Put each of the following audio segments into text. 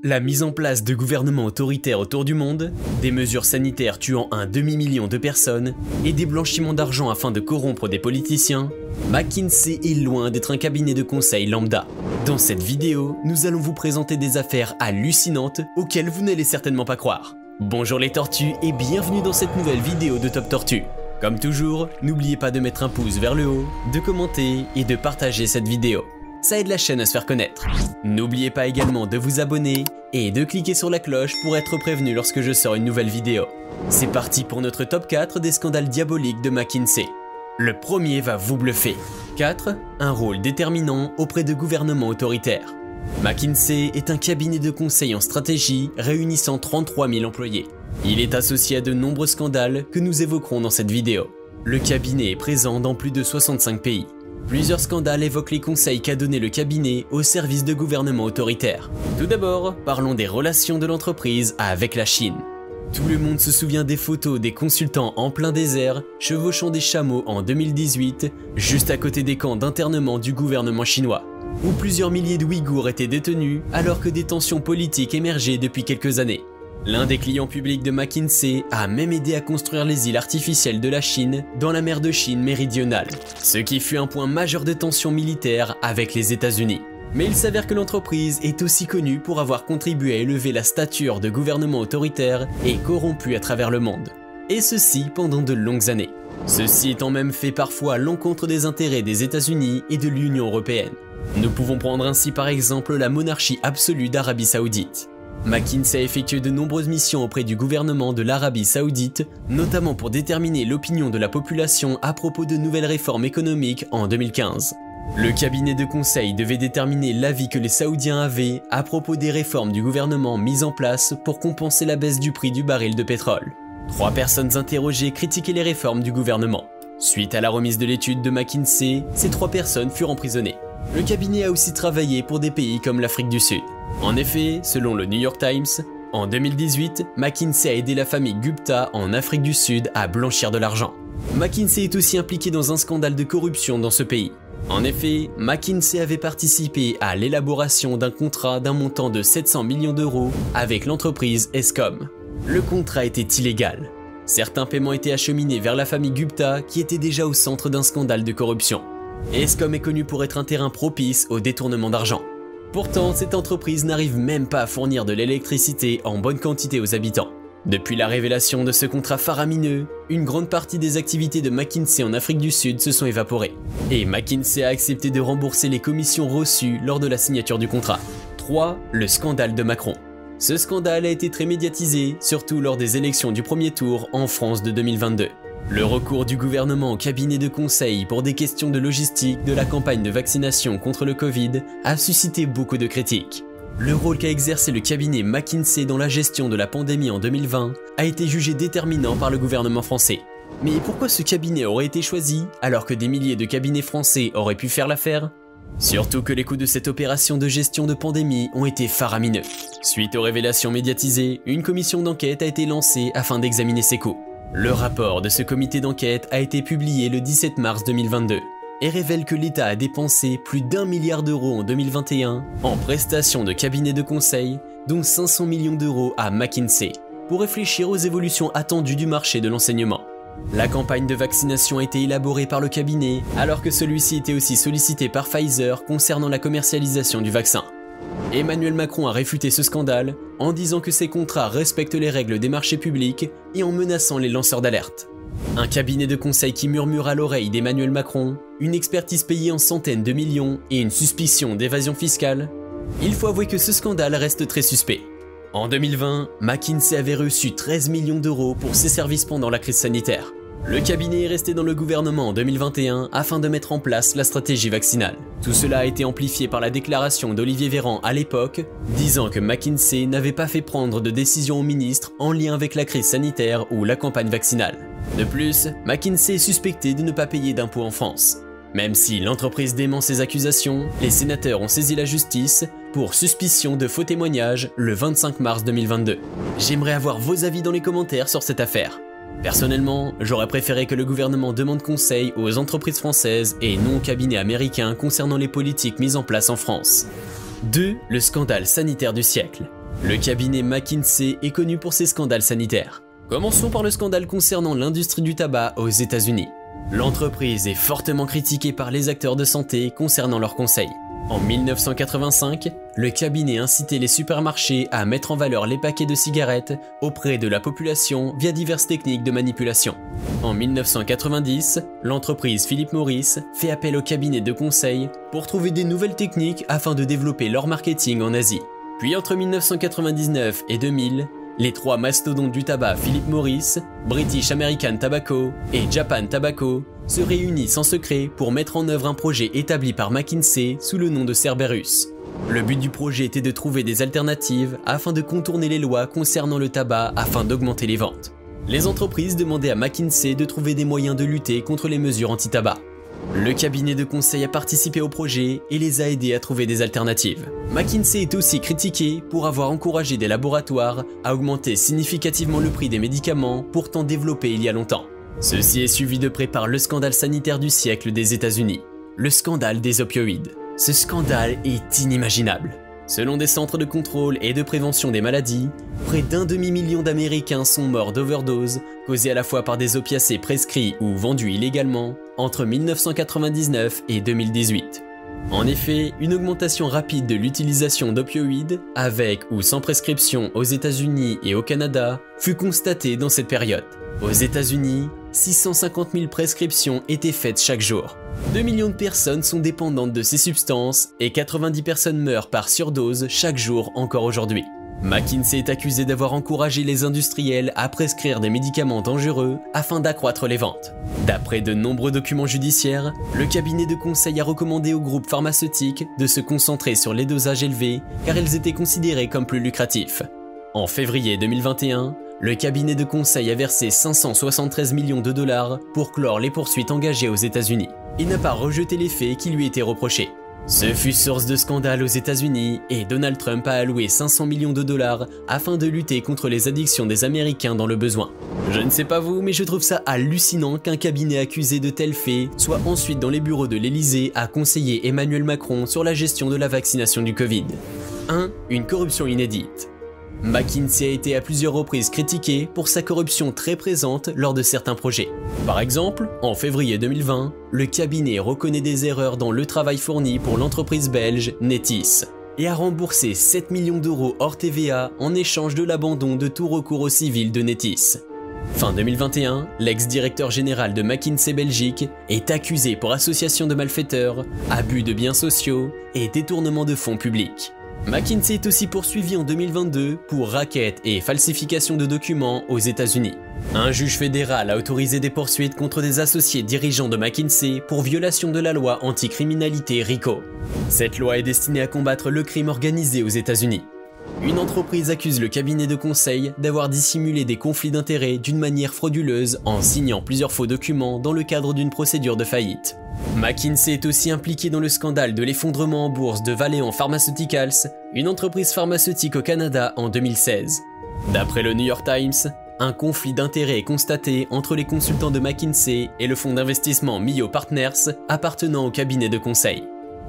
La mise en place de gouvernements autoritaires autour du monde, des mesures sanitaires tuant un demi-million de personnes et des blanchiments d'argent afin de corrompre des politiciens, McKinsey est loin d'être un cabinet de conseil lambda. Dans cette vidéo, nous allons vous présenter des affaires hallucinantes auxquelles vous n'allez certainement pas croire. Bonjour les tortues et bienvenue dans cette nouvelle vidéo de Top Tortue. Comme toujours, n'oubliez pas de mettre un pouce vers le haut, de commenter et de partager cette vidéo. Ça aide la chaîne à se faire connaître. N'oubliez pas également de vous abonner et de cliquer sur la cloche pour être prévenu lorsque je sors une nouvelle vidéo. C'est parti pour notre top 4 des scandales diaboliques de McKinsey. Le premier va vous bluffer. 4. Un rôle déterminant auprès de gouvernements autoritaires. McKinsey est un cabinet de conseil en stratégie réunissant 33 000 employés. Il est associé à de nombreux scandales que nous évoquerons dans cette vidéo. Le cabinet est présent dans plus de 65 pays. Plusieurs scandales évoquent les conseils qu'a donné le cabinet au service de gouvernements autoritaires. Tout d'abord, parlons des relations de l'entreprise avec la Chine. Tout le monde se souvient des photos des consultants en plein désert, chevauchant des chameaux en 2018, juste à côté des camps d'internement du gouvernement chinois, où plusieurs milliers de Ouïghours étaient détenus alors que des tensions politiques émergeaient depuis quelques années. L'un des clients publics de McKinsey a même aidé à construire les îles artificielles de la Chine dans la mer de Chine méridionale, ce qui fut un point majeur de tension militaire avec les États-Unis. Mais il s'avère que l'entreprise est aussi connue pour avoir contribué à élever la stature de gouvernements autoritaires et corrompus à travers le monde. Et ceci pendant de longues années. Ceci étant même fait parfois à l'encontre des intérêts des États-Unis et de l'Union européenne. Nous pouvons prendre ainsi par exemple la monarchie absolue d'Arabie Saoudite. McKinsey a effectué de nombreuses missions auprès du gouvernement de l'Arabie Saoudite, notamment pour déterminer l'opinion de la population à propos de nouvelles réformes économiques en 2015. Le cabinet de conseil devait déterminer l'avis que les Saoudiens avaient à propos des réformes du gouvernement mises en place pour compenser la baisse du prix du baril de pétrole. 3 personnes interrogées critiquaient les réformes du gouvernement. Suite à la remise de l'étude de McKinsey, ces 3 personnes furent emprisonnées. Le cabinet a aussi travaillé pour des pays comme l'Afrique du Sud. En effet, selon le New York Times, en 2018, McKinsey a aidé la famille Gupta en Afrique du Sud à blanchir de l'argent. McKinsey est aussi impliqué dans un scandale de corruption dans ce pays. En effet, McKinsey avait participé à l'élaboration d'un contrat d'un montant de 700 millions d'euros avec l'entreprise Eskom. Le contrat était illégal. Certains paiements étaient acheminés vers la famille Gupta qui était déjà au centre d'un scandale de corruption. Eskom est connu pour être un terrain propice au détournement d'argent. Pourtant, cette entreprise n'arrive même pas à fournir de l'électricité en bonne quantité aux habitants. Depuis la révélation de ce contrat faramineux, une grande partie des activités de McKinsey en Afrique du Sud se sont évaporées. Et McKinsey a accepté de rembourser les commissions reçues lors de la signature du contrat. 3. Le scandale de Macron. Ce scandale a été très médiatisé, surtout lors des élections du premier tour en France de 2022. Le recours du gouvernement au cabinet de conseil pour des questions de logistique de la campagne de vaccination contre le Covid a suscité beaucoup de critiques. Le rôle qu'a exercé le cabinet McKinsey dans la gestion de la pandémie en 2020 a été jugé déterminant par le gouvernement français. Mais pourquoi ce cabinet aurait été choisi alors que des milliers de cabinets français auraient pu faire l'affaire? Surtout que les coûts de cette opération de gestion de pandémie ont été faramineux. Suite aux révélations médiatisées, une commission d'enquête a été lancée afin d'examiner ces coûts. Le rapport de ce comité d'enquête a été publié le 17 mars 2022 et révèle que l'État a dépensé plus d'1 milliard d'euros en 2021 en prestations de cabinets de conseil, dont 500 millions d'euros à McKinsey, pour réfléchir aux évolutions attendues du marché de l'enseignement. La campagne de vaccination a été élaborée par le cabinet, alors que celui-ci était aussi sollicité par Pfizer concernant la commercialisation du vaccin. Emmanuel Macron a réfuté ce scandale en disant que ces contrats respectent les règles des marchés publics et en menaçant les lanceurs d'alerte. Un cabinet de conseil qui murmure à l'oreille d'Emmanuel Macron, une expertise payée en centaines de millions et une suspicion d'évasion fiscale. Il faut avouer que ce scandale reste très suspect. En 2020, McKinsey avait reçu 13 millions d'euros pour ses services pendant la crise sanitaire. Le cabinet est resté dans le gouvernement en 2021 afin de mettre en place la stratégie vaccinale. Tout cela a été amplifié par la déclaration d'Olivier Véran à l'époque, disant que McKinsey n'avait pas fait prendre de décision au ministre en lien avec la crise sanitaire ou la campagne vaccinale. De plus, McKinsey est suspecté de ne pas payer d'impôts en France. Même si l'entreprise dément ces accusations, les sénateurs ont saisi la justice pour suspicion de faux témoignages le 25 mars 2022. J'aimerais avoir vos avis dans les commentaires sur cette affaire. Personnellement, j'aurais préféré que le gouvernement demande conseil aux entreprises françaises et non aux cabinets américains concernant les politiques mises en place en France. 2. Le scandale sanitaire du siècle. Le cabinet McKinsey est connu pour ses scandales sanitaires. Commençons par le scandale concernant l'industrie du tabac aux États-Unis. L'entreprise est fortement critiquée par les acteurs de santé concernant leurs conseils. En 1985, le cabinet incitait les supermarchés à mettre en valeur les paquets de cigarettes auprès de la population via diverses techniques de manipulation. En 1990, l'entreprise Philip Morris fait appel au cabinet de conseil pour trouver des nouvelles techniques afin de développer leur marketing en Asie. Puis entre 1999 et 2000, les trois mastodontes du tabac Philip Morris, British American Tobacco et Japan Tobacco se réunissent en secret pour mettre en œuvre un projet établi par McKinsey sous le nom de Cerberus. Le but du projet était de trouver des alternatives afin de contourner les lois concernant le tabac afin d'augmenter les ventes. Les entreprises demandaient à McKinsey de trouver des moyens de lutter contre les mesures anti-tabac. Le cabinet de conseil a participé au projet et les a aidés à trouver des alternatives. McKinsey est aussi critiqué pour avoir encouragé des laboratoires à augmenter significativement le prix des médicaments pourtant développés il y a longtemps. Ceci est suivi de près par le scandale sanitaire du siècle des États-Unis, le scandale des opioïdes. Ce scandale est inimaginable. Selon des centres de contrôle et de prévention des maladies, près d'1 demi-million d'Américains sont morts d'overdose, causés à la fois par des opiacés prescrits ou vendus illégalement, entre 1999 et 2018. En effet, une augmentation rapide de l'utilisation d'opioïdes, avec ou sans prescription aux États-Unis et au Canada, fut constatée dans cette période. Aux États-Unis, 650 000 prescriptions étaient faites chaque jour. 2 millions de personnes sont dépendantes de ces substances et 90 personnes meurent par surdose chaque jour encore aujourd'hui. McKinsey est accusé d'avoir encouragé les industriels à prescrire des médicaments dangereux afin d'accroître les ventes. D'après de nombreux documents judiciaires, le cabinet de conseil a recommandé aux groupes pharmaceutiques de se concentrer sur les dosages élevés car ils étaient considérés comme plus lucratifs. En février 2021, le cabinet de conseil a versé 573 millions de dollars pour clore les poursuites engagées aux États-Unis. Il n'a pas rejeté les faits qui lui étaient reprochés. Ce fut source de scandale aux États-Unis et Donald Trump a alloué 500 millions de dollars afin de lutter contre les addictions des Américains dans le besoin. Je ne sais pas vous, mais je trouve ça hallucinant qu'un cabinet accusé de tels faits soit ensuite dans les bureaux de l'Élysée à conseiller Emmanuel Macron sur la gestion de la vaccination du Covid. 1. Une corruption inédite. McKinsey a été à plusieurs reprises critiqué pour sa corruption très présente lors de certains projets. Par exemple, en février 2020, le cabinet reconnaît des erreurs dans le travail fourni pour l'entreprise belge Netis et a remboursé 7 millions d'euros hors TVA en échange de l'abandon de tout recours au civil de Netis. Fin 2021, l'ex-directeur général de McKinsey Belgique est accusé pour association de malfaiteurs, abus de biens sociaux et détournement de fonds publics. McKinsey est aussi poursuivi en 2022 pour racket et falsification de documents aux États-Unis. Un juge fédéral a autorisé des poursuites contre des associés dirigeants de McKinsey pour violation de la loi anticriminalité RICO. Cette loi est destinée à combattre le crime organisé aux États-Unis. Une entreprise accuse le cabinet de conseil d'avoir dissimulé des conflits d'intérêts d'une manière frauduleuse en signant plusieurs faux documents dans le cadre d'une procédure de faillite. McKinsey est aussi impliqué dans le scandale de l'effondrement en bourse de Valeant Pharmaceuticals, une entreprise pharmaceutique au Canada en 2016. D'après le New York Times, un conflit d'intérêts est constaté entre les consultants de McKinsey et le fonds d'investissement Mio Partners appartenant au cabinet de conseil.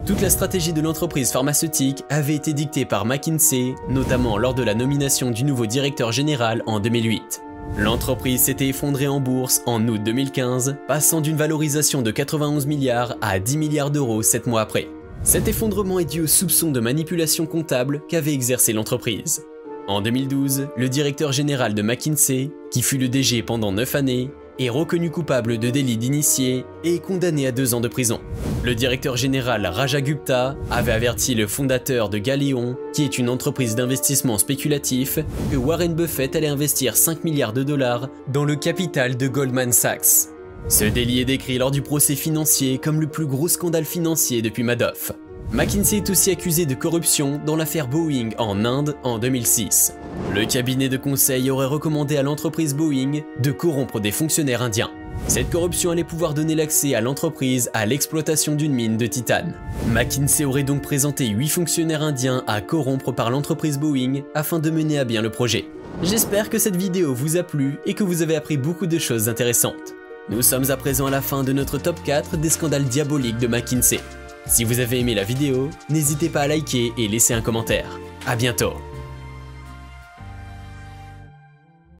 Toute la stratégie de l'entreprise pharmaceutique avait été dictée par McKinsey, notamment lors de la nomination du nouveau directeur général en 2008. L'entreprise s'était effondrée en bourse en août 2015, passant d'une valorisation de 91 milliards à 10 milliards d'euros 7 mois après. Cet effondrement est dû aux soupçons de manipulation comptable qu'avait exercé l'entreprise. En 2012, le directeur général de McKinsey, qui fut le DG pendant 9 années, est reconnu coupable de délit d'initié et est condamné à 2 ans de prison. Le directeur général Raja Gupta avait averti le fondateur de Galeon, qui est une entreprise d'investissement spéculatif, que Warren Buffett allait investir 5 milliards de dollars dans le capital de Goldman Sachs. Ce délit est décrit lors du procès financier comme le plus gros scandale financier depuis Madoff. McKinsey est aussi accusé de corruption dans l'affaire Boeing en Inde en 2006. Le cabinet de conseil aurait recommandé à l'entreprise Boeing de corrompre des fonctionnaires indiens. Cette corruption allait pouvoir donner l'accès à l'entreprise à l'exploitation d'une mine de titane. McKinsey aurait donc présenté 8 fonctionnaires indiens à corrompre par l'entreprise Boeing afin de mener à bien le projet. J'espère que cette vidéo vous a plu et que vous avez appris beaucoup de choses intéressantes. Nous sommes à présent à la fin de notre top 4 des scandales diaboliques de McKinsey. Si vous avez aimé la vidéo, n'hésitez pas à liker et laisser un commentaire. À bientôt.